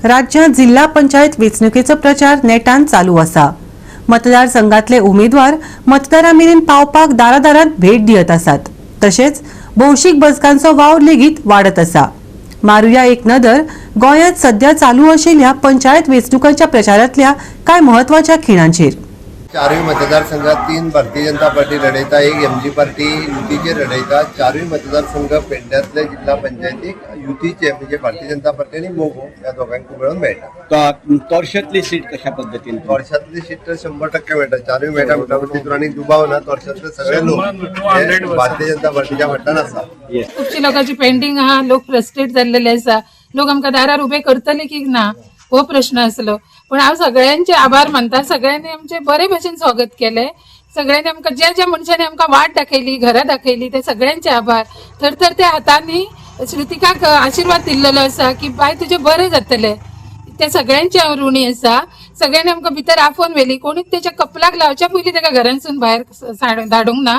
राज्यात जिल्हा पंचायत वेंचणुकेचो प्रचार नेटान चालू आसा। मतदारसंघातले उमेदवार मतदारांमेरेन पावपाक दारादारांत भेट दियत आसात। तशेंच भौशीक बसकांचो वावर लेगीत वाडत आसा। मारुया एक नदर गोंयांत सध्या चालू आशिल्ल्या पंचायत वेंचणुकांच्या प्रचारांतल्या कांय म्हत्वाच्या खिणांचेर। चारूय मतदारसंघात 3 Bharatiya Janata party लढयता, 1 MG party युतीचे लढयता। चारूय मतदारसंघ पेडण्यातले जिल्हा पंचायतीक युतीचे म्हणजे भारतीय जनता पार्टी आणि मोगो या दोघांक मेळून मेळटा। तोरशातली सीट कशा पद्धतीने? तोरशातली सीट तर 100% मेळटा, चारूय मेळटा म्हणटा तितून आनी दुबाव ना। तोरशातले सगळे लोक हे भारतीय जनता पार्टीच्या वाटान आसा। खुबशी लोकांची पेंडिंग आहा, लोक फ्रस्ट्रेट जाल्लेले आसा, लोक आमकां दारार उभे करतले की ना हो प्रश्न आसलो। पण हांव सगळ्यांचे आभार मानता, सगळ्यांनी आमचे बरे भशेन स्वागत केले। सगळ्यांनी आमकां ज्या मनशांनी आमकां वाट दाखयली, घरां दाखयली, ते सगळ्यांचे आभार। तर त्या हातांनी श्रुतिकाक आशीर्वाद दिल्लेलो आसा की बाय तुझे बरें जातले, ते सगळ्यांचे हांव ऋणी आसा। सगळ्यांनी आमकां भितर आफोवन व्हेली, कोणीच तेच्या कपलाक लावच्या पयलीं ताका घरांसून भायर धाडूंक ना।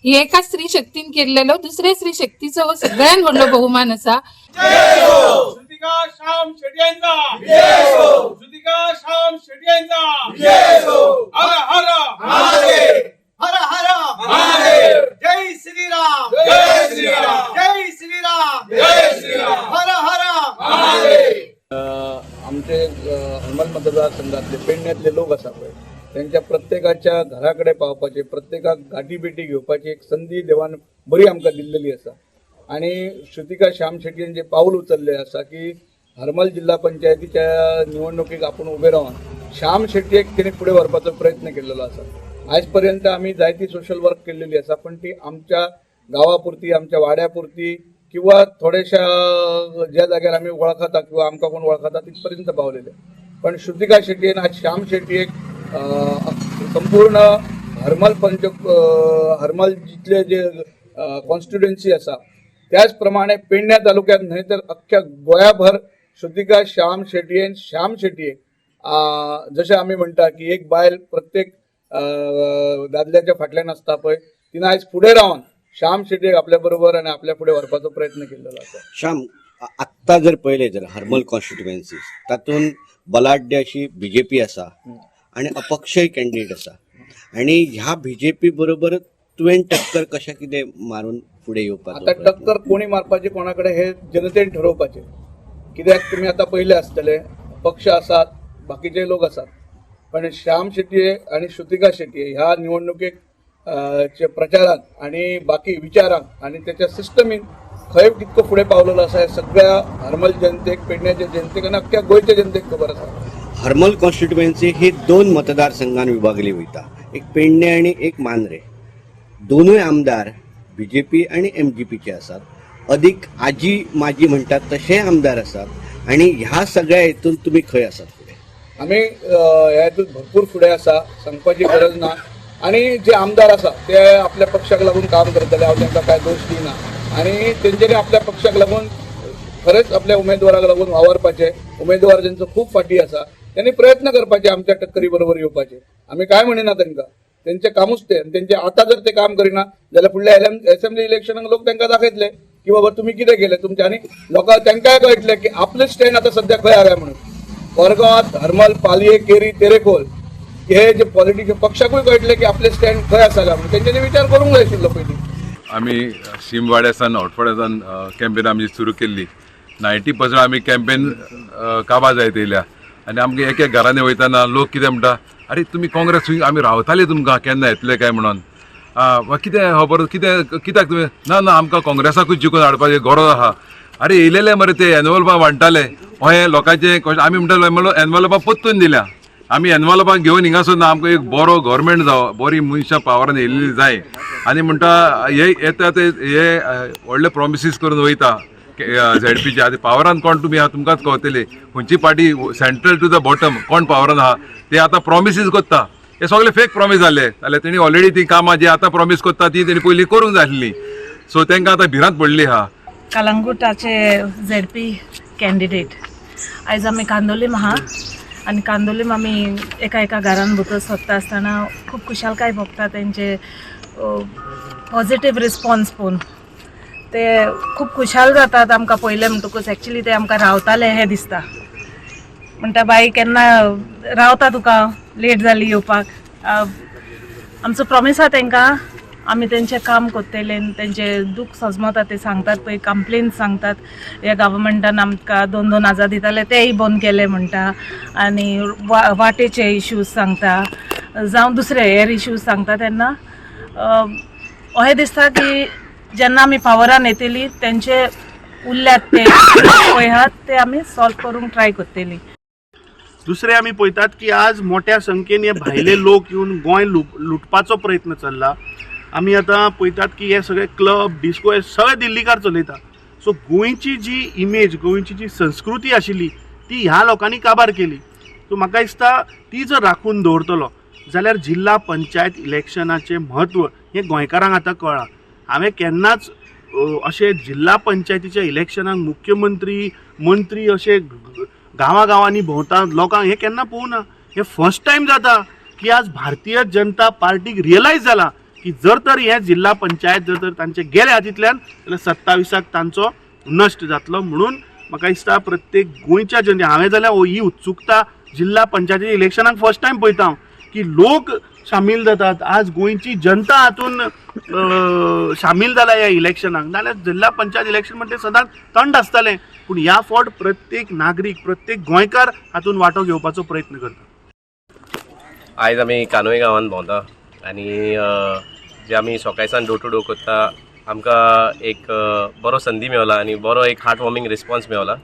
ही एका स्त्री शक्तीन केल्लेलो दुसरे स्त्री शक्तीचो हो सगळ्यात व्हडलो बहुमान आसा। श्रुतिका श्याम शेट्यांचा जय हो, श्रुतिका श्याम शेट्यांचा जय हो। हर हर महादेव, हर हर महादेव। जय श्रीराम, जय श्रीराम, जय श्रीराम, जय श्रीराम, हर हर महादेव। आमचे हनुमान मतदारसंघातले पेडण्यातले लोक आसा पळय, त्यांच्या प्रत्येकाच्या घराकडे पावपाचे, प्रत्येकाक गाठी भेटी घेवपाची एक संधी देवान बरी आमकां दिल्लेली आसा। आणि श्रुतिका श्याम शेट्टीन जे पाऊल उचलले आसा की हरमल जिल्हा पंचायतीच्या निवडणुकीक आपण उभे राहून श्याम शेट्टीक तेणे फुडें व्हरपाचो प्रयत्न केल्लो आसा। आयज पर्यंत आमी जायती सोशल वर्क केल्लेली आसा, पण ती आमच्या गांवापुरती, आमच्या वाड्यापुरती किंवा थोड्याशा ज्या जाग्यार आमी वळखता किंवा आमकां कोण वळखता तिथपर्यंत पावलेले। पण श्रुतिका शेट्टीन आज श्याम शेट्टीक संपूर्ण हरमल जितले जे कॉन्स्टिट्युएन्सी आसा त्याच प्रमाणे पेडण्या तालुक्यात न्हय तर अख्ख्या गोंयाभर श्रुतिका श्याम शेट्टीक जशें आमी म्हणटा की एक बायल प्रत्येक दादल्याच्या फाटल्यान आसता पळय, तिने आयज फुडें रावन श्याम शेट्टीक आपल्या बरोबर आनी आपल्या फुडें व्हरपाचो प्रयत्न केल्लो आसा। श्याम, आत्ता जर पळयलें जर हरमल कॉन्स्टिट्युएन्सी तातूंत बलाढ्य अशी बीजेपी आसा आणि अपक्षय कॅन्डिडेट आसा, आणि ह्या बीजेपी बरोबर तुवें टक्कर कशा कितें मारून फुडें येवपाचो? आता टक्कर कोणी मारपाची कोणाकडे हे जनतेन ठरवपाचें, कित्याक तुमी आता पहिले आसतले पक्ष आसात, बाकीचे लोक आसात, पण श्याम शेट्टी आणि श्रुतिका शेट्टी ह्या निवडणुकेक प्रचारात आणि बाकी विचारांक आणि त्याच्या सिस्टमीन खंय कितको फुडें पावलेलो आसा हे सगळ्या हरमल जनतेक, पेडण्याच्या जनतेक आणि अख्ख्या गोंयच्या जनतेक खबर आसा। हरमल कॉन्स्टिट्युएन्सी ही 2 मतदारसंघांत विभागली वयता, एक पेडणे आणि एक मांद्रे। दोनूय आमदार बीजेपी आणि एमजीपीचे आसात, अधिक आजी माजी म्हणटात तशे आमदार आसात, आणि ह्या सगळ्या हेतून तुम्ही खंय आसात फुडें? आमी ह्या हेतून भरपूर फुडें आसा, सांगपाची गरज ना। आणि जे आमदार आसा ते आपल्या पक्षाक लागून काम करतले, हांव तांकां कांय दोश दिना, आणि तेंच्यांनी आपल्या पक्षाक लागून खरेंच आपल्या उमेदवाराक लागून वावरपाचे। उमेदवार ज्यांचो खूप फाटी आसा त्यांनी प्रयत्न करपाचे आमच्या टक्करी बरोबर येवपाचे। आमी काय म्हणिना तांकां, त्यांचे कामूच ते, त्यांचे आता जर ते काम करिना जाल्यार फुडल्या असेंब्ली इलेक्शनाक लोक तांकां दाखयतले की बाबा तुम्ही कितें केलें तुमचे, आणि लोकांक तांकांय कळटलें की आपले स्टँड आता सध्या खंय हांवें म्हणून। कोरगांवात हरमल, पालये, केरी, तेरेखोल हे जे पॉलिटिक्स पक्षाकूय कळटले की आपले स्टँड खंय आसा म्हणून, तेंच्यांनी विचार करूंक जाय आशिल्लो पयलीं। आमी शिमवाड्यासान ओटफोड्यासान कॅम्पेन आमची सुरू केल्ली। 90% आमी कॅम्पेन काबा जायत येयल्या, आनी आमगे एक घरांनी वयताना लोक कितें म्हणटा, अरे तुमी काँग्रेस आमी रावताले तुमकां केन्ना येतले काय म्हणून, कितें खबर कित्याक तुमी ना आमकां काँग्रेसाकूच जिखून हाडपाची गरज आहा। अरे येयलेले मरे ते एनवलपां वांटताले, हे लोकांचे आमी म्हणटाले एनवलपां परतून दिल्या, आमी एनवलपां घेवन हिंगासून ना, आमकां एक बरो गव्हर्मेंट जावो, बरी मनशां पावरान येयल्ली जाय, आनी म्हणटा हे येता ते हे व्हडले प्रॉमिसीस करून वयता झेडपीचे। आतां पावरान कोण तुमी आहा तुमकांच कळटले, खंयची party central to the bottom कोण पावरान आहा ते आतां प्रॉमिसीस करता, हे सगळे फेक प्रॉमिस जाल्ले, जाल्यार तेणी ऑलरेडी ती कामां जी आतां प्रॉमिस करता ती तेणी पयलीं करूंक जाय आसली, सो तांकां आतां भिरांत पडली आहा। कलंगूटाचे झेडपी कॅन्डिडेट आयज आमी कांदोलीम आहा, आनी कांदोलीम आमी एका घरान भितर सोदता आसतना खूब खुशालकाय भोगता, तेंचे पॉझिटिव्ह रिस्पॉन्स पळोवन ते खूब खुशाल जातात। आमकां पयले म्हणटकूच एक्चुली ते आमकां रावताले हे दिसता, म्हणटा बाई केन्ना रावता तुका लेट जाली येवपाक. आमचो प्रॉमिस आहा तांकां, आमी तेंचें काम कोत्तेलें, तेंचे दूख सजमता ते सांगतात पळय, कंप्लेन सांगतात ह्या गव्हर्मेंटान आमकां 2-2 हजार दिताले तेय बंद केले म्हणटा, आनी वाटेचे इश्यूज सांगता, जावं दुसरे हेर इश्यूज सांगता. तेन्ना अशें दिसता की जेन्ना आमी पावरान येतली तेंचे उरल्यात ते पळय आहात ते आमी सॉल्व करूंक ट्राय कोत्तेली. दुसरे आमी पळयतात की आज मोठ्या संख्येन हे भायले लोक येवन गोंय लुटपाचो प्रयत्न चल्ला. आमी आतां पळयतात की हे सगळे क्लब डिस्को हे सगळे दिल्लीकार चलयता. सो गोंयची जी इमेज, गोंयची जी संस्कृती आशिल्ली ती ह्या लोकांनी काबार केली. सो म्हाका दिसता ती जर राखून दवरतलो जाल्यार जिल्ला पंचायत इलेक्शनाचें म्हत्व हें गोंयकारांक आतां कळ्ळां. हांवें केन्नाच अशें जिल्ला पंचायतीच्या इलेक्शनाक मुख्यमंत्री मंत्री अशे गांवांनी भोंवता लोकांक हें केन्ना पळोवं ना. हें फर्स्ट टायम जाता की आज भारतीय जनता पार्टीक रियलायज जाला की जर तर हे जिल्ला पंचायत जर तर तांचे गेले हातींतल्यान जाल्यार 27 तांचो नश्ट जातलो. म्हणून म्हाका दिसता प्रत्येक गोंयच्या जनते, हांवें जाल्यार ही उत्सुकता जिल्ला पंचायतीच्या इलेक्शनाक फर्स्ट टायम पळयता की लोक शामील जातात. आज गोंयची जनता हातून शामील जाला ह्या इलेक्शनाक. नाल्यार जिल्ला पंचायत इलेक्शन म्हणजे सदांच थंड आसतालें, पूण ह्या फावट प्रत्येक नागरीक, प्रत्येक गोंयकार हातून वांटो घेवपाचो प्रयत्न करता. आयज आमी कानोय गांवांत भोंवता आनी जे आमी सकाळसान डोर टू डोर करता आमकां एक बरो संदी मेवला आनी बरो एक हार्ट वॉर्मिंग रिस्पॉन्स मेवला.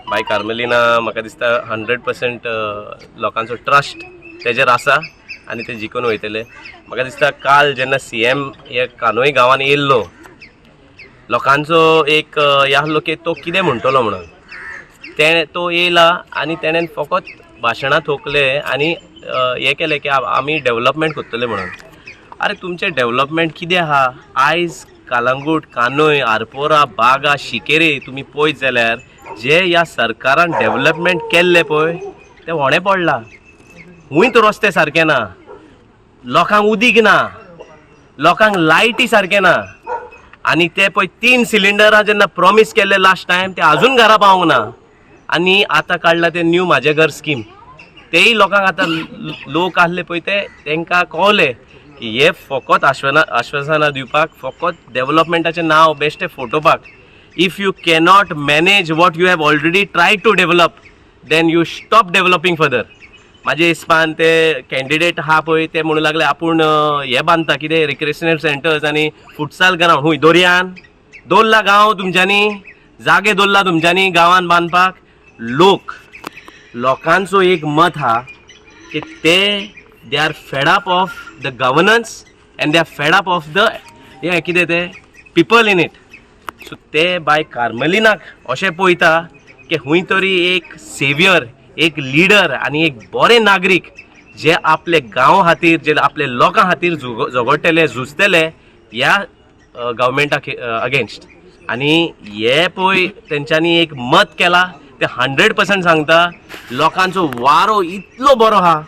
बाय कार्मेलिना म्हाका दिसता 100% लोकांचो ट्रस्ट तेजेर आसा आनी ते जिखून वयतले. म्हाका दिसता काल जेन्ना CM हे कानोय गांवांत येयल्लो लोकांचो एक हे आसलो की तो कितें म्हणटलो म्हणून. तो येयला आनी तेणेन फकत भाशणां थोकले आनी हे केलें की आमी डेव्हलपमेंट करतले म्हणून. अरे तुमचें डेव्हलपमेंट कितें आहा? आयज कालंगूट, कानोय, आरपोरा, बागा, शिकेरी तुमी पळयत जाल्यार जे ह्या सरकारान डेव्हलपमेंट केल्ले पळय ते व्हणें पडला. हुंयत रस्ते सारके ना, लोकांक उदीक ना, लोकांक लायटी सारके ना, आनी ते पळय 3 सिलिंडरां जेन्ना प्रॉमीस केल्ले लास्ट टायम ते आजून घरा पावूंक ना. आनी आतां काडला ते न्यू म्हाजे घर स्कीम, तेय लोकांक आतां लोक आहले पळय तेंकां कळलें की हे फकत आश्वासनां दिवपाक, फकत डेव्हलपमेंटाचें नांव बेश्टें फोटोवपाक. If you cannot manage what you have already try to develop then you stop developing further. म्हाजे हिसपान ते कॅन्डिडेट आहा पळय ते म्हणूं लागले आपूण हे बांदता कितें रिक्रिएशनल सेंटर्स आनी फुटसाल ग्रावंड. हूंय दर्यान दवरला गांव तुमच्यांनी, जागे दवरला तुमच्यांनी गांवांत बांदपाक. लोकांचो एक मत हा की they are fed up of the governance and they are fed up of the हे कितें ते पीपल इन इट. सो ते बाय कार्मेलिनाक अशें पळयता की हूंय तरी एक सेवियर, एक लिडर आनी एक बरे नागरीक जे आपले गांव खातीर, जे आपले लोकां खातीर झगडटले, झुजतले ह्या गव्हर्मेंटाक अगेन्स्ट. आनी हे पळय तेंच्यांनी एक मत केला ते 100% सांगता. लोकांचो वारो इतलो बरो आहा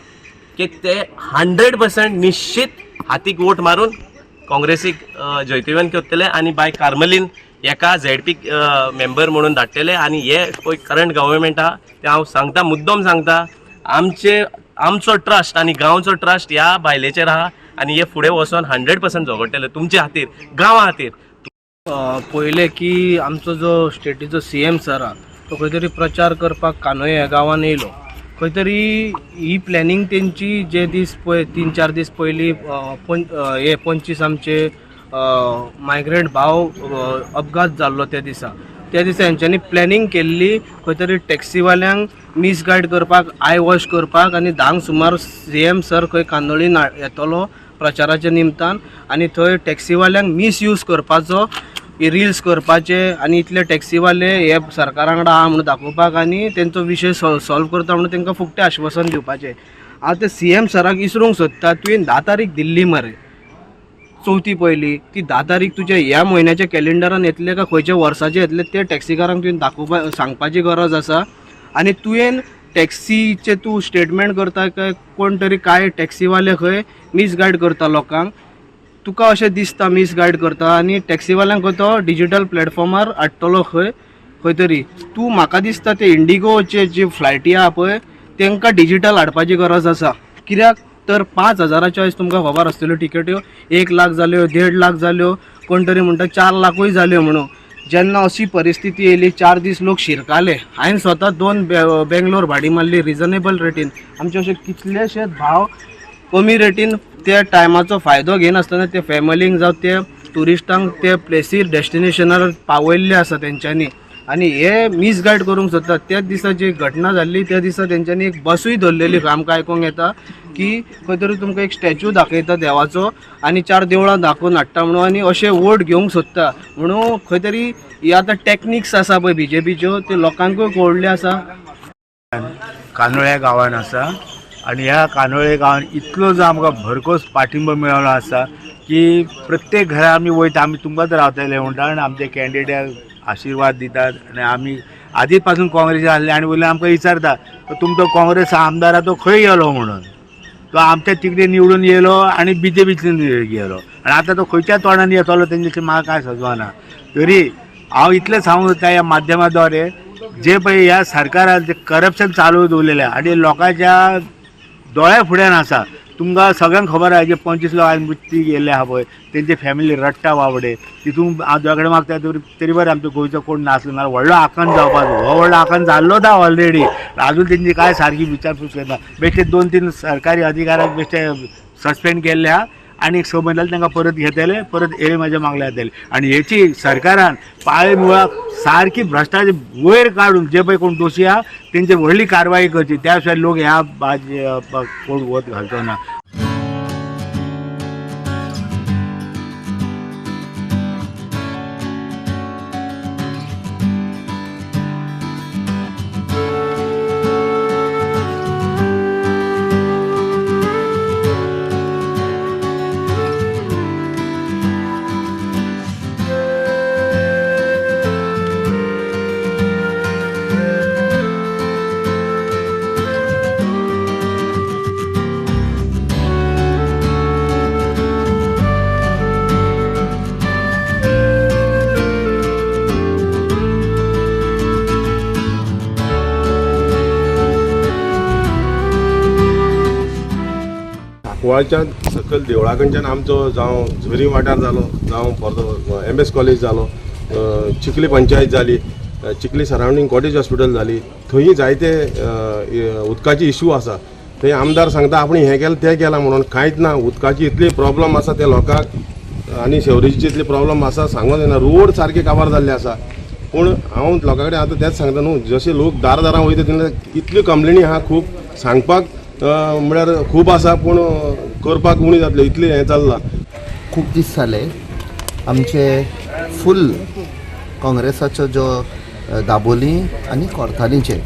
की ते 100% निश्चित हातीक वोट मारून काँग्रेसीक जैतिवंत करतले आनी बाय कार्मेलीन एका ZP मेंबर म्हणून धाडटले. आनी हे पळय करंट गव्हर्मेंट आहा ते हांव सांगता, मुद्दम सांगता, आमचो ट्रस्ट आनी गांवचो ट्रस्ट ह्या बायलेचेर आहा आनी हे फुडें वचोन 100% झगडटले तुमच्या खातीर, गांवा खातीर. पयले की आमचो जो स्टेटीचो CM सर आहा तो खंय तरी प्रचार करपाक कानोय ह्या गांवांत येयलो. खंय तरी ही प्लॅनिंग तेंची जे दीस पळय 3-4 दीस पयलीं हे 25 आमचे मायग्रंट भाव अपघात जाल्लो त्या दिसा हेंच्यांनी प्लॅनिंग केल्ली खंय तरी टॅक्सीवाल्यांक मिसगायड करपाक, आय वॉश करपाक. आनी 10 सुमार CM सर खंय कांदोळीन येतलो प्रचाराच्या निमतान आनी थंय टॅक्सीवाल्यांक मिसयूज करपाचो, रिल्स करपाचे आनी इतले टॅक्सीवाले हे सरकारा वांगडा आहा म्हणून दाखोवपाक आनी तेंचो विशय सॉल्व करता म्हणून तेंकां फुकटें आश्वासन दिवपाचें. हांव ते CM सराक विसरूंक सोदता, तुवें 10 तारीख दिल्ली मरे चवथी पयली, ती 10 तारीख तुज्या ह्या म्हयन्याच्या कॅलेंडरान येतले काय खंयच्या वर्साचे येतले ते टॅक्सीकारांक तुवें दाखोवपाक सांगपाची गरज आसा. आनी तुवें टॅक्सीचे तूं स्टेटमेंट करता काय कोण तरी काय टॅक्सीवाले खंय मिसगायड करता लोकांक, तुका अशें दिसता मिसगायड करता आनी टॅक्सीवाल्यांक तो डिजिटल प्लॅटफॉर्मार हाडटलो खंय तरी. तूं म्हाका दिसता ते इंडिगोचे जे फ्लायटी आहा पळय तांकां डिजिटल हाडपाची गरज आसा. कित्याक तर 5,000च्यो आयज तुमकां खबर आसतल्यो टिकेट्यो 1 लाख जाल्यो, 1.5 लाख जाल्यो, कोण तरी म्हणटा 4 लाखूय जाल्यो म्हणून. जेन्ना अशी परिस्थिती येयली 4 दीस लोक शिरकाले, हांवें स्वता 2 बेंगलोर भाडी मारली रिजनेबल रेटीन. आमचे अशे कितलेशेच भाव कमी रेटीन त्या टायमाचो फायदो घेनासतना ते फॅमिलींक जावं ते टुरिस्टांक ते प्लेसीर डेस्टिनेशनार पावयल्ले आसा तेंच्यांनी. आनी हे मिसगायड करूंक सोदतात. त्याच दिसा जी घटना जाल्ली त्या दिसा तेंच्यांनी एक बसूय धरलेली. आमकां आयकूंक येता की खंय तरी तुमकां एक स्टॅच्यू दाखयता देवाचो आनी 4 देवळां दाखोवन हाडटा म्हणून, आनी अशे वोट घेवंक सोदता म्हणून. खंय तरी ही आतां टॅक्निक्स आसा पळय BJPच्यो त्यो लोकांकूय कळ्ळ्यो आसा. कानोळे गांवांत आसा आनी ह्या कानोळे गांवांत इतलो जो आमकां भरघोस पाठिंबो मेळ्ळो आसा की प्रत्येक घरा आमी वयता, आमी तुमकांच रावतले म्हणटा आनी आमचे कॅन्डिडेट आशिर्वाद दितात. आनी आमी आदीं पासून काँग्रेसीत आसले आनी वयले आमकां विचारता तुमचो काँग्रेस आमदार तो खंय गेलो म्हणून. तो आमच्या तिकडे निवडून येयलो आनी BJPतल्यान गेलो आनी आतां तो खंयच्या तोंडान येतलो तेंचे म्हाका कांय सजवाना. तरी हांव इतलें सांगूंक सोदता ह्या माध्यमाद्वारे जे पळय ह्या सरकारान जे करप्शन चालू दवरलेलें आनी लोकांच्या दोळ्या फुड्यान आसा. तुमकां सगळ्यांक खबर आसा जे 25 लोक आज मृत्यू गेल्ले आहा पळय तेंचे फॅमिली रडटा बाबडे. तितून हांव देवा कडेन मागता तरी बरें आमचो गोंयचो कोण नासलो ना. व्हडलो आकांत जावपाचो, हो व्हडलो आकांत जाल्लो ता ऑलरेडी. आजून तेंची कांय सारकी विचारपूस करना. बेश्टे 2-3 सरकारी अधिकाऱ्याक बेश्टे सस्पेंड केल्ले आहा आनी 6 म्हयन्यान तांकां परत घेतले, परत एरे म्हाज्या मागल्या जातले. आनी हेची सरकारान पाळी मुळाक सारकी भ्रश्टाचार वयर काडून जे पळय कोण दोशी आहा तेंची व्हडली कारवाई करची. त्या शिवाय लोक ह्या कोण वत घालचो ना. गोंयच्या सकयल देवळा कडच्यान आमचो जावं झरी वाठार जालो, जावं परतो MS कॉलेज जालो, चिखली पंचायत जाली, चिखली सरावंडींग कॉटेज हॉस्पिटल जाली. थंय जायते उदकाची इश्यू आसा. थंय आमदार सांगता आपण हें केलें तें केलां म्हणून. कांयच ना. उदकाची इतली प्रॉब्लम आसा त्या लोकांक आनी शेवरेजीची इतली प्रॉब्लम आसा सांगूंक जायना. रोड सारके काबार जाल्ले आसा. पूण हांव लोकां कडेन आतां तेंच सांगता न्हू, जशे लोक दारां वयता तेन्ना इतल्यो कंप्लेनी आहा खूब सांगपाक म्हळ्यार खूब आसा पूण करपाक उणी जातले इतलें हें चल्लां. खूब दीस जाले आमचे फूल काँग्रेसाचो जो दाबोली आनी कोर्तालीचे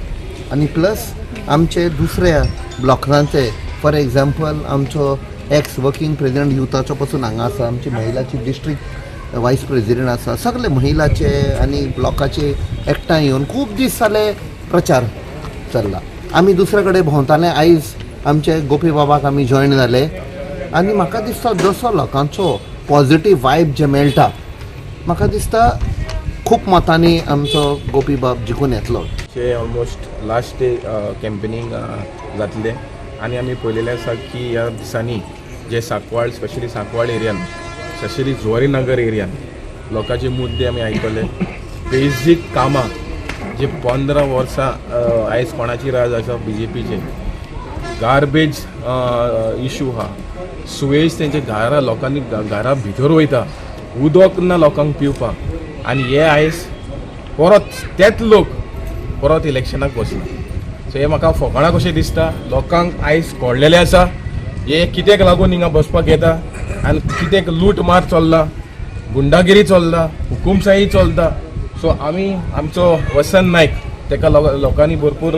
आनी प्लस आमचे दुसऱ्या ब्लॉकांचे. फॉर एग्जाम्पल आमचो एक्स वर्किंग प्रेसिडेंट युथाचो पासून हांगा आसा. आमची महिलाची डिस्ट्रिक्ट वायस प्रेसिडेंट आसा. सगळे महिलाचे आनी ब्लॉकाचे एकठांय येवन खूब दीस जाले प्रचार चल्ला. आमी दुसरे कडेन भोंवताले. आयज आमचे गोपी बाबाक आमी जॉयन जाले आनी म्हाका दिसता जसो लोकांचो पॉझिटीव वायब जे मेळटा म्हाका दिसता खूब मतांनी आमचो गोपी बाब जिखून येतलो. ऑलमोस्ट लास्ट डे कॅम्पेनींग जातले आनी आमी पळयलेलें आसा की ह्या दिसांनी जे सांकवाळ स्पेशली सांकवाळ एरियान स्पेशली जुवारीनगर एरियान लोकांचे मुद्दे आमी आयकले. बेजीक कामां जे 15 वर्सां आयज कोणाची राज आसा BJPचे. गार्बेज इशू आहा, सुवेज तेंचे घरां लोकांनी घरां भितर वयता, उदक ना लोकांक पिवपाक आनी हे आयज परत तेच लोक परत इलेक्शनाक बसना. सो हे म्हाका फकाणां कशें दिसता. लोकांक आयज कळलेलें आसा हे कित्याक लागून हिंगा बसपाक येता आनी कित्याक लूट मार चल्ला, गुंडागिरी चल्ला, हुकुमशाही चलता. सो आमी आमचो वसंत नायक ताका लोकांनी भरपूर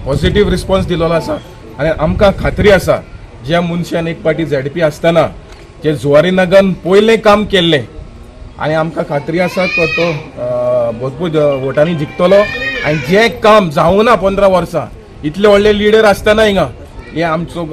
पॉझिटीव रिस्पॉन्स दिलेलो आसा आनी आमकां खात्री आसा ज्या मनशान एक पाटी ZP आसतना जे जुवारीनगरान पयलें काम केल्लें आनी आमकां खात्री आसा तो भरपूर वोटांनी जिखतलो. आनी जें काम जावं ना 15 वर्सां इतले व्हडले लिडर आसतना हिंगा हे आमचो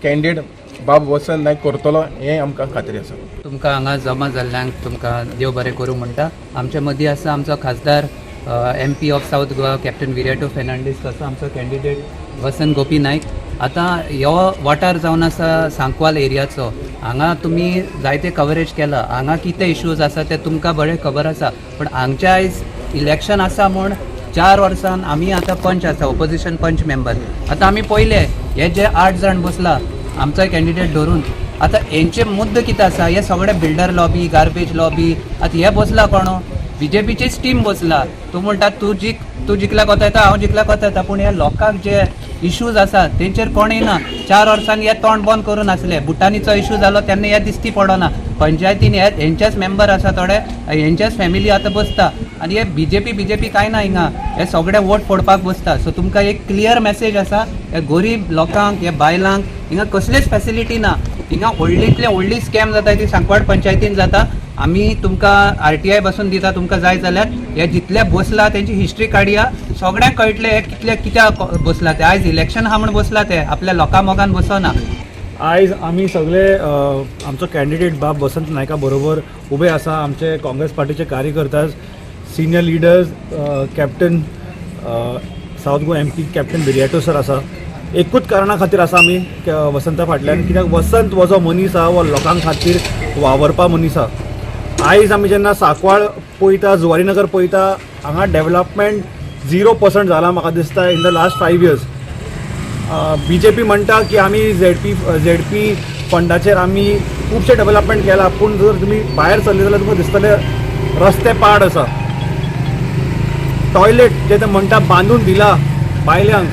कॅन्डिडेट बाब वसंत नायक करतलो हें आमकां खात्री आसा. तुमकां हांगा जमा जाल्ल्यांक तुमकां देव बरें करूं म्हणटा. आमचे मदीं आसा आमचो खासदार MP of South Goa captain Virato Fernandes, तसो आमचो कॅन्डिडेट वसंत गोपी नायक. आतां ह्यो वाठार जावन आसा सांकवाल एरियाचो. हांगा तुमी जायते कवरेज केला. हांगा कितें इश्यूज आसा ते तुमकां बरें खबर आसा. पण हांगचे आयज इलेक्शन आसा म्हूण 4 वर्सान आमी आतां पंच आसा, ओपोजिशन पंच मेंबर. आतां आमी पयले हे जे 8 जाण बसला आमचो कॅन्डिडेट धरून, आतां हेंचे मुद्दे कितें आसा, हे सगळे बिल्डर लॉबी, गार्बेज लॉबी. आतां हे बसला कोण? BJPचीच टीम बसला. तूं म्हणटा तूं जिखल्याक कोता येता, हांव जिखल्याक कोता येता. पूण हे लोकांक जे इश्यूज आसा तेंचेर कोणूय ना. 4 वर्सांनी हे तोंड बंद करून आसले. भुटानीचो इश्यू जालो तेन्ना हे दिसती पडना. पंचायतीन हेंचेच मेंबर आसा थोडे, हेंचेच फॅमिली आतां बसता. आनी हे BJP कांय ना हिंगा. हे सगळे वोट फोडपाक बसता. सो तुमकां एक क्लियर मॅसेज आसा, हे गरीब लोकांक, हे बायलांक हिंगा कसलीच फॅसिलिटी ना. हिंगा व्हडलींतले व्हडली स्कॅम जाता ती सांकवाळ पंचायतीन जाता. आमी तुमकां RTI बसून दिता तुमकां जाय जाल्यार. हे जितले बसला तेंची हिस्ट्री काडया, सगळ्यांक कळटले हे कित्याक बसला ते. आयज इलेक्शन आहा म्हूण बसला ते, आपल्या लोकां मोगान बसना. आयज आमी सगळे आमचो कॅन्डिडेट बाब वसंत नायका बरोबर उबे आसा. आमचे काँग्रेस पार्टीचे कार्यकर्ता, senior leaders, captain South Goa MP captain Virato sir आसा. एकूच कारणा खातीर आसा आमी वसंता फाटल्यान, कित्याक वसंत हो जो मनीस आहा वो लोकां खातीर वावरपा मनीस आहा. आयज आमी जेन्ना सांकवाळ पळयता, जुवारीनगर पळयता, हांगा डेवलपमेंट 0% जाला म्हाका दिसता in the last 5 years. BJP म्हणटा की आमी ZP फंडाचेर आमी खुबशे डेवलपमेंट केला. पूण जर तुमी भायर सरले जाल्यार तुमकां दिसतले रस्ते पाड आसा. टॉयलेट जे ते म्हणटा बांदून दिला बायल्यांक,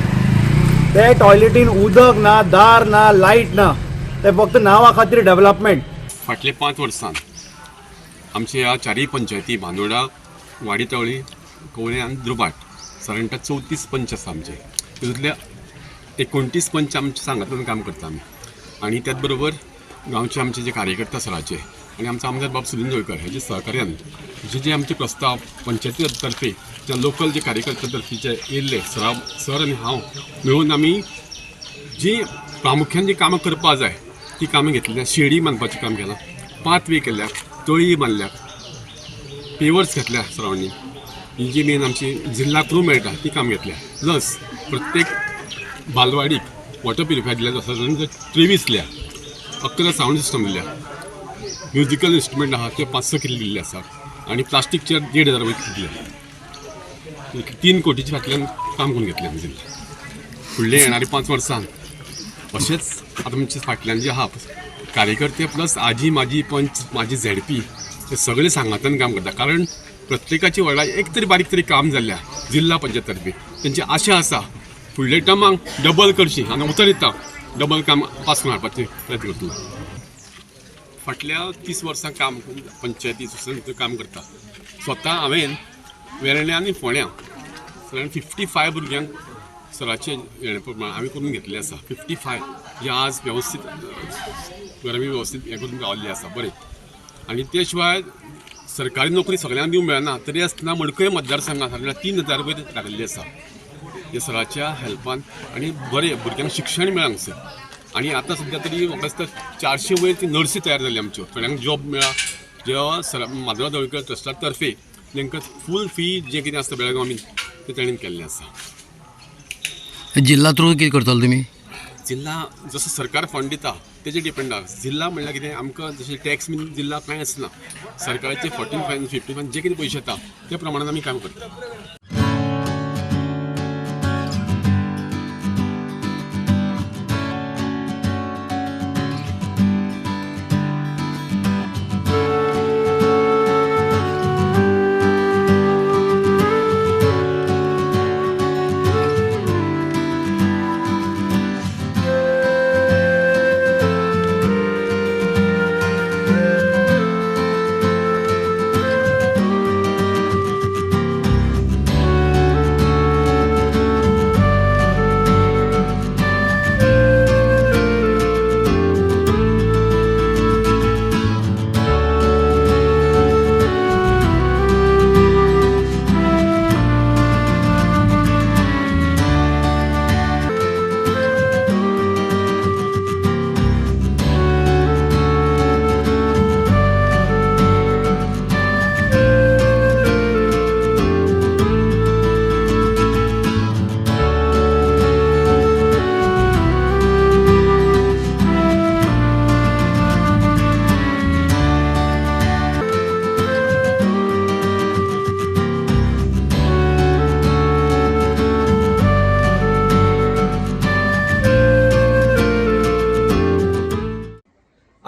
ते टॉयलेटीन उदक ना, दार ना, लायट ना. ते फक्त नांवा खातीर डेवलपमेंट. फाटले 5 वर्सांत आमच्या ह्या 4 पंचायती बांदोडा, वाडीतवळी, कवळे आनी द्रुबाट सादारणता 34 पंच आसा आमचे. तितूंतले 29 पंच आमच्या सांगातान काम करता आमी. आनी त्याच बरोबर गांवचे आमचे जे कार्यकर्ता सराचे आनी आमचो आमदार बाब सुनील गोयकर हेजे सहकार्यान जे आमचे प्रस्ताव पंचायती तर्फे जे लोकल जे कार्यकर्त्या तर्फे येयल्ले सर आनी हांव मेळून आमी जी प्रामुख्यान जी कामां करपा जाय ती कामां घेतल्या. शेडी बांदपाचें काम केलां, पाथवे केल्या, तळी बांदल्या, पेवर्स घेतल्या सरावंडींग. ही जी मेन आमची जिल्ला क्रू मेळटा ती काम घेतल्या. प्लस प्रत्येक बालवाडीक वॉटर प्युरिफायर दिल्या आसा. 23 दिल्या, 11 सावंड सिस्टम दिल्या, म्युजिकल इन्स्ट्रुमेंट आहा ते 500 किलो दिल्ले आसा. आनी प्लास्टीकचे 1,500 दिल्या. 3 कोटीच्या फाटल्यान काम करून घेतलें आमी जिल्ला. फुडले येणारे 5 वर्सांत अशेंच आतां आमचे फाटल्यान जे आहा कार्यकर्ते प्लस आजी माजी पंच माझी ZP हे सगळे सांगातान काम करता. कारण प्रत्येकाची वार्डाक एक तरी बारीक तरी काम जाल्ल्या जिल्हा पंचायत तर्फे. तेंची आशा आसा फुडले टर्माक डबल करची आनी उतर येता डबल काम पास करून हाडपाचें प्रयत्न करतलो. फाटल्या 30 वर्सां काम पंचायती सोसायटी काम करता. स्वता हांवें वेर्ण्या आनी फोंड्या 55 भुरग्यांक सराचे हेणे प्रमाण आमी करून घेतले आसा. 55 जे आज वेवस्थीत गरमी वेवस्थीत हें करून गावल्ले आसा बरें. आनी ते शिवाय सरकारी नोकरी सगळ्यांक दिवंक मेळना तरी आसतना मडकय मतदारसंघात 3,000 रुपया लागलेली आसा हे सराच्या हेल्पान. आनी बरें भुरग्यांक शिक्षण मेळ्ळां हांगसर. आनी आतां सद्या तरी म्हाका दिसता 400 वयर ती नर्सी तयार जाली आमच्यो. थोड्यांक जॉब मेळ्ळा जे सर माधवराव दळकर ट्रस्टा तर्फे तांकां फूल फी जे कितें आसता बेळगांव बीन ते ताणें केल्लें आसा. जिल्ला थ्रू कितें करतलो तुमी? जिल्हा जसो सरकार फंड दिता तेजेर डिपेंड आसा. जिल्हा म्हणल्यार कितें आमकां जशें टॅक्स बीन जिल्हा कांय आसना. सरकाराचे 45, 55 जे कितें पयशे येता त्या प्रमाणान आमी काम करता.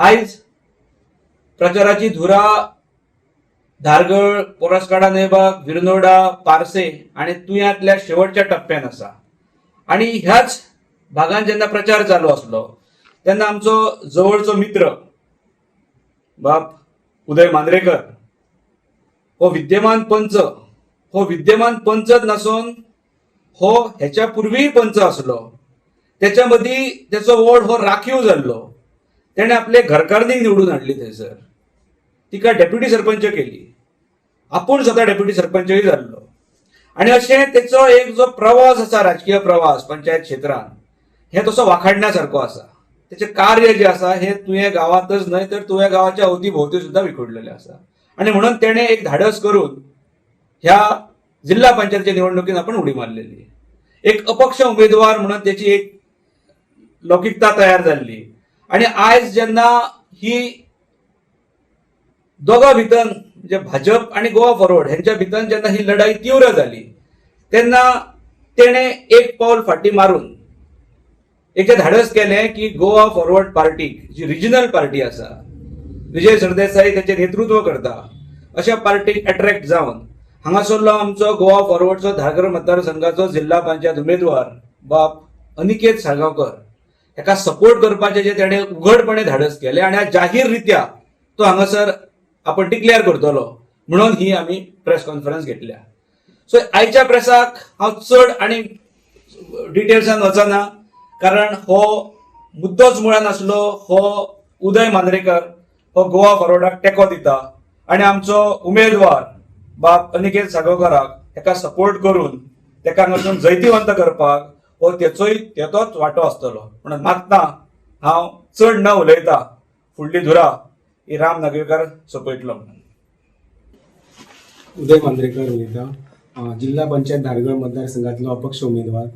आयज प्रचाराची धुरा धारगळ, पोरसकाडा नेबाग, विरनोडा, पारसे आणि तुयांतल्या शेवटच्या टप्प्यान आसा. आणि ह्याच भागांत जेन्ना प्रचार चालू असलो तेन्ना आमचो जवळचो मित्र बाप उदय मांद्रेकर हो विद्यमान पंचच नसून हो ह्याच्या पूर्वीय पंच असलो. त्याच्या मदीं त्याचो वॉर्ड हो राखीव जाल्लो. तेणे आपले घरकारणीक निवडून हाडली थंयसर. तिका डेप्युटी सरपंच केली. आपूण स्वता डेप्युटी सरपंचय जाल्लो. आणि अशें तेचो एक जो प्रवास आसा, राजकीय प्रवास पंचायत क्षेत्रांत, हे तसो वाखाडण्यासारको आसा. त्याचे कार्य जे आसा हे तुये गावातच न्हय तर तुये गावाच्या अवतीभोवती सुद्धा विखुरलेले आसा. आणि म्हणून तेणे एक धाडस करून ह्या जिल्हा पंचायतीच्या निवडणुकीत आपण उडी मारलेली. एक अपक्ष उमेदवार म्हणून त्याची एक लौकिकता तयार जाल्ली. आणि आयज जेन्ना ही दोगां भितर म्हणजे भाजप आणि गोवा फॉरवर्ड ह्यांच्या भितर जेन्ना ही लढाई तीव्र जाली तेन्ना तेणे एक पावल फाटी मारून एक धाडस केलें की गोवा फॉरवर्ड पार्टीक, जी रिजनल पार्टी आसा, विजय सरदेसाई त्याचे नेतृत्व करता, अशा पार्टीक अट्रॅक्ट जावन हांगासरलो आमचो गोवा फॉरवर्डचो धारगळ मतदारसंघाचो जिल्हा पंचायत उमेदवार बाप अनिकेत साळगांवकर हेका सपोर्ट करपाचे जे तेणे उघडपणे धाडस केले. आणि आज जाहीर रित्या तो हांगासर आपण डिक्लेअर करतलो म्हणून ही आम्ही प्रेस कॉन्फरन्स घेतल्या. सो आयच्या प्रेसाक हांव चड आणि डिटेल्सान वचना, कारण हो मुद्दोच मुळान आसलो. हो उदय मांद्रेकर हो गोवा फॉरवर्डाक तेंको दिता आणि आमचो उमेदवार बाप अनिकेत साळगांवकराक हेका सपोर्ट करून तेका हांगासून जैतिवंत करपाक हो तेचोच वांटो आसतलो. म्हणून मागता हांव चड न उलयता फुडली धुरा ही राम नागवेकर सोपयतलो. उदय मांद्रेकर उलयता, जिल्हा पंचायत धारगळ मतदारसंघातलो अपक्ष उमेदवार.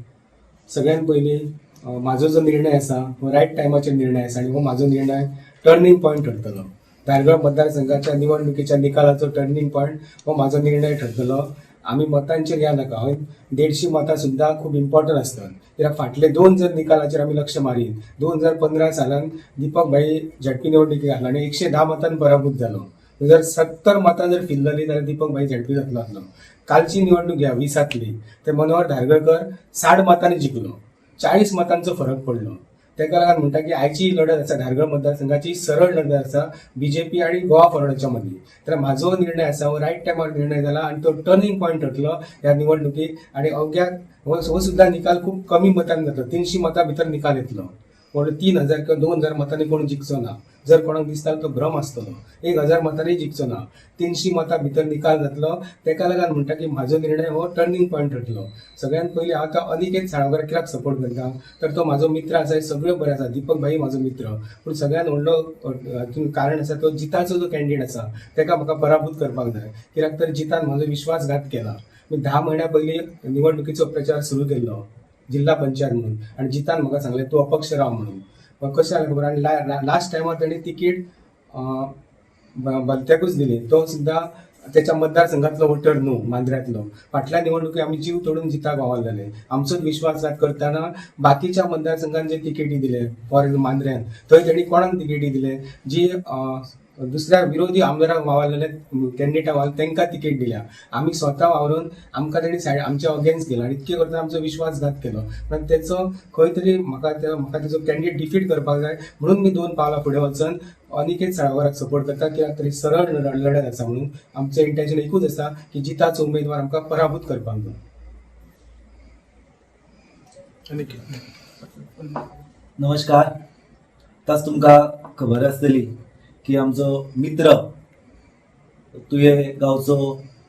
सगळ्यात पयलीं म्हाजो जो निर्णय आसा हो रायट टायमाचेर निर्णय आसा आणि हो म्हाजो निर्णय टर्निंग पॉयंट ठरतलो. धारगळ मतदारसंघाच्या निवडणुकीच्या निकालाचो टर्निंग पॉयंट हो म्हाजो निर्णय ठरतलो. आमी मतांचेर या नाका, 150 मतां सुद्दां खूब इम्पॉर्टंट असतात. कित्याक फाटले 2 जर निकालाचेर आमी लक्ष मारीत, 2015 सालान दीपक भाई झडपी निवडणुकीक घातलो आणि 110 मतांन पराभूत जालो. जर 70 मतां जर फिरलेली जाल्यार दीपक भाई झडपी जातलो आसलो. कालची निवडणूक घ्या 20तली, ते मनोहर धारगळकर 60 मतांनी जिखलो. 40 मतांचो फरक पडलो. तेका लागून म्हणटा की आयची लढत आसा धारगळ मतदारसंघाची सरळ लढत आसा बीजेपी आणि गोवा फॉरवर्डाच्या मदीं. तर म्हाजो निर्णय आसा हो रायट टायमार निर्णय जाला आणि तो टर्निंग पॉयंट ठरतलो ह्या निवडणुकीक. आणि अवघ्या हो सुद्धा निकाल खूप कमी मतांनी जातलो. 300 मतां भितर निकाल येतलो. कोण 3000 किंवा 2000 मतांनी कोण जिखचो ना. जर कोणाक दिसता तो भ्रम आसतलो. 1000 मतांनी जिखचो ना. 300 मतां भितर निकाल जातलो. तेका लागून म्हणटा की म्हाजो निर्णय हो टर्निंग पॉयंट ठरतलो. सगळ्यात पयलीं हांव तो अनिकेत साळगांवकर कित्याक सपोर्ट करता तर तो म्हाजो मित्र आसा, हे सगळ्यो बरें आसा. दीपक भाई म्हाजो मित्र, पूण सगळ्यात व्हडलो कारण आसा तो जिताचो जो कॅन्डिडेट आसा तेका म्हाका पराभूत करपाक जाय. कित्याक तर जितान म्हाजो विश्वासघात केला. मी 10 म्हयन्या पयलीं निवडणुकीचो प्रचार सुरू केल्लो जिल्हा पंचायत म्हणून आणि जितान म्हाका सांगलें तूं अपक्ष राव म्हणून. कशें जालें खबर, आनी लास्ट टायमार ताणें तिकीट भलत्याकूच दिली. तो सुद्दां त्याच्या मतदारसंघातलो वोटर न्हू, मांद्र्यांतलो. फाटल्या निवडणुकी आमी जीव तोडून जिताक वावरलेले. आमचोच विश्वासघात करतना बाकीच्या मतदारसंघांत जे तिकेटी दिले, फॉर एक्झाम्पल मांद्र्यान थंय तेणी कोणाक तिकेटी दिले, जी दुसऱ्या विरोधी आमदाराक वावरलेले कॅन्डिडेटा वावर तांकां तिकेट दिल्या. आमी स्वता वावरून आमकां तेणी सायड आमच्या अगेन्स्ट केलो आणि इतके करता आमचो विश्वासघात केलो. पण तेचो खंय तरी म्हाका तेजो कॅन्डिडेट डिफीट करपाक जाय म्हणून मी 2 पावलां फुडें वचून अनिकेत साळगांवकराक सपोर्ट करता. कित्याक तरी सरळ लढत आसा म्हणून आमचें इंटेन्शन एकूच आसा की जिताचो उमेदवार आमकां पराभूत करपाक जाय. नमस्कार. आतांच तुमकां खबर आसतली की आमचो मित्र तुये गांवचो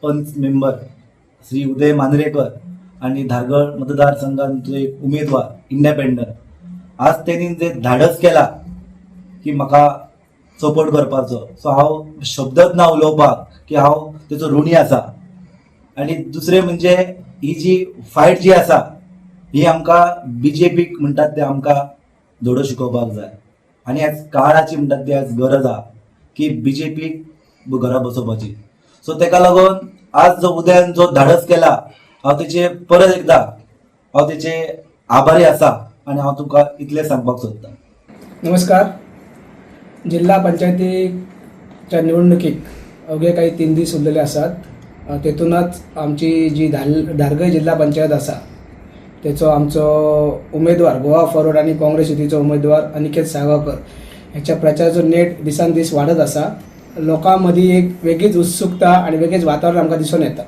पंच मेंबर श्री उदय मांद्रेकर आणि धारगळ मतदारसंघांचो एक उमेदवार इंडिपेंडंट, आज त्यांनी जे धाडस केला की म्हाका सपोर्ट करपाचो, सो हांव शब्दच ना उलोवपाक की हांव तेचो ऋणी आसा. आणि दुसरें म्हणजे ही जी फायट जी आसा ही आमकां बीजेपीक म्हणटात ते आमकां धडो शिकोवपाक जाय. आणि आज काळाची म्हणटात ती आज गरज आहा की बीजेपीक घरा बसोवपाची. सो तेका लागून आज जो उदयान जो धाडस केला हांव तेचे परत एकदा हांव तेचे आभारी आसा आणि हांव तुमकां इतलें सांगपाक सोदतां. नमस्कार. जिल्हा पंचायतीच्या निवडणुकीक अवघे काही 3 दीस उरलेले आसात. तेतूनच आमची जी धारगय जिल्हा पंचायत आसा तेचो आमचो उमेदवार गोवा फॉरवर्ड आणि काँग्रेस युतीचो उमेदवार अनिकेत साळगांवकर ह्याच्या प्रचाराचो नेट दिसान दीस वाढत आसा. लोकां मदीं एक वेगळीच उत्सुकता आणि वेगळेच वातावरण आमकां दिसून येता.